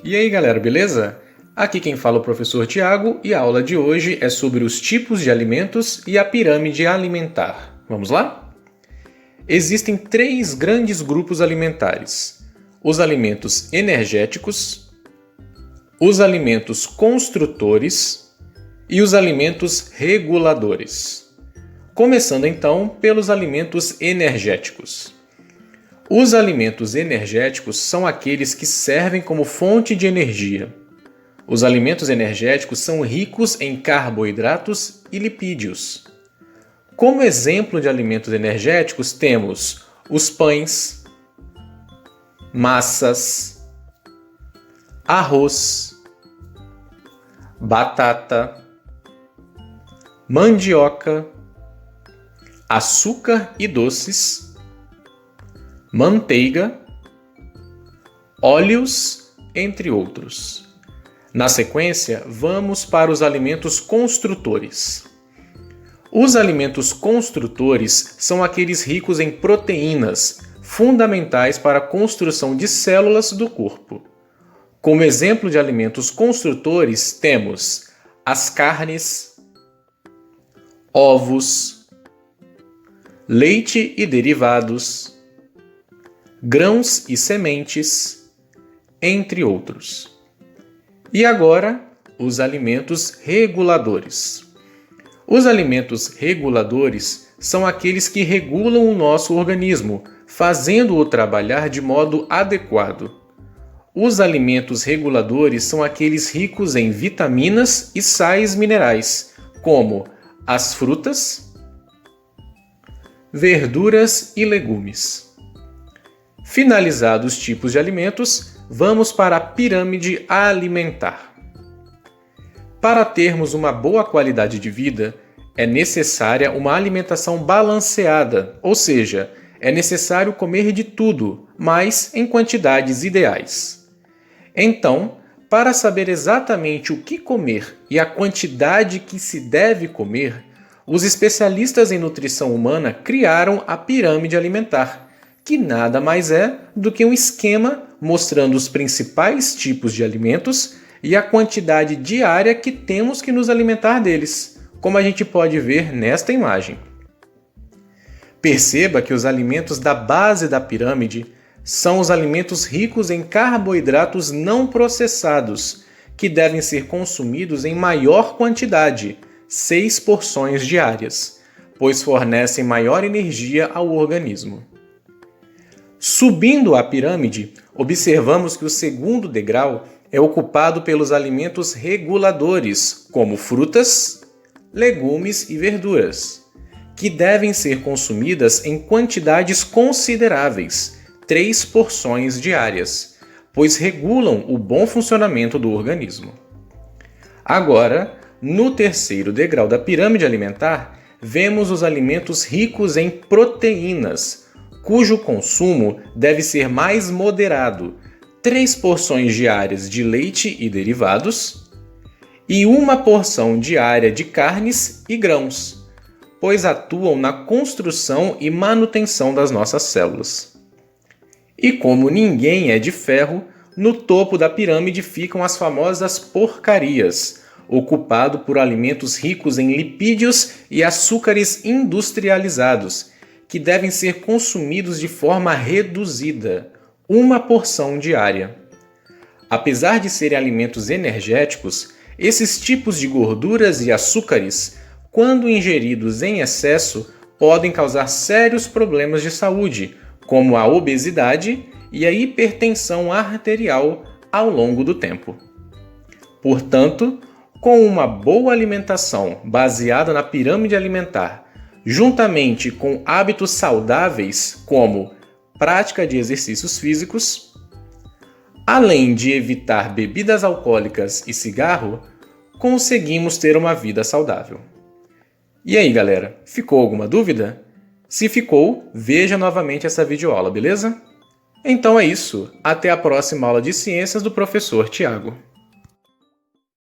E aí galera, beleza? Aqui quem fala é o professor Tiago e a aula de hoje é sobre os tipos de alimentos e a pirâmide alimentar. Vamos lá? Existem três grandes grupos alimentares: os alimentos energéticos, os alimentos construtores e os alimentos reguladores. Começando então pelos alimentos energéticos. Os alimentos energéticos são aqueles que servem como fonte de energia. Os alimentos energéticos são ricos em carboidratos e lipídios. Como exemplo de alimentos energéticos temos os pães, massas, arroz, batata, mandioca, açúcar e doces, manteiga, óleos, entre outros. Na sequência, vamos para os alimentos construtores. Os alimentos construtores são aqueles ricos em proteínas, fundamentais para a construção de células do corpo. Como exemplo de alimentos construtores, temos as carnes, ovos, leite e derivados, grãos e sementes, entre outros. E agora, os alimentos reguladores. Os alimentos reguladores são aqueles que regulam o nosso organismo, fazendo-o trabalhar de modo adequado. Os alimentos reguladores são aqueles ricos em vitaminas e sais minerais, como as frutas, verduras e legumes. Finalizados os tipos de alimentos, vamos para a pirâmide alimentar. Para termos uma boa qualidade de vida, é necessária uma alimentação balanceada, ou seja, é necessário comer de tudo, mas em quantidades ideais. Então, para saber exatamente o que comer e a quantidade que se deve comer, os especialistas em nutrição humana criaram a pirâmide alimentar, que nada mais é do que um esquema mostrando os principais tipos de alimentos e a quantidade diária que temos que nos alimentar deles, como a gente pode ver nesta imagem. Perceba que os alimentos da base da pirâmide são os alimentos ricos em carboidratos não processados, que devem ser consumidos em maior quantidade, 6 porções diárias, pois fornecem maior energia ao organismo. Subindo a pirâmide, observamos que o segundo degrau é ocupado pelos alimentos reguladores, como frutas, legumes e verduras, que devem ser consumidas em quantidades consideráveis, 3 porções diárias, pois regulam o bom funcionamento do organismo. Agora, no terceiro degrau da pirâmide alimentar, vemos os alimentos ricos em proteínas, cujo consumo deve ser mais moderado, 3 porções diárias de leite e derivados e 1 porção diária de carnes e grãos, pois atuam na construção e manutenção das nossas células. E como ninguém é de ferro, no topo da pirâmide ficam as famosas porcarias, ocupado por alimentos ricos em lipídios e açúcares industrializados, que devem ser consumidos de forma reduzida, 1 porção diária. Apesar de serem alimentos energéticos, esses tipos de gorduras e açúcares, quando ingeridos em excesso, podem causar sérios problemas de saúde, como a obesidade e a hipertensão arterial ao longo do tempo. Portanto, com uma boa alimentação baseada na pirâmide alimentar, juntamente com hábitos saudáveis como prática de exercícios físicos, além de evitar bebidas alcoólicas e cigarro, conseguimos ter uma vida saudável. E aí, galera, ficou alguma dúvida? Se ficou, veja novamente essa videoaula, beleza? Então é isso, até a próxima aula de ciências do professor Tiago.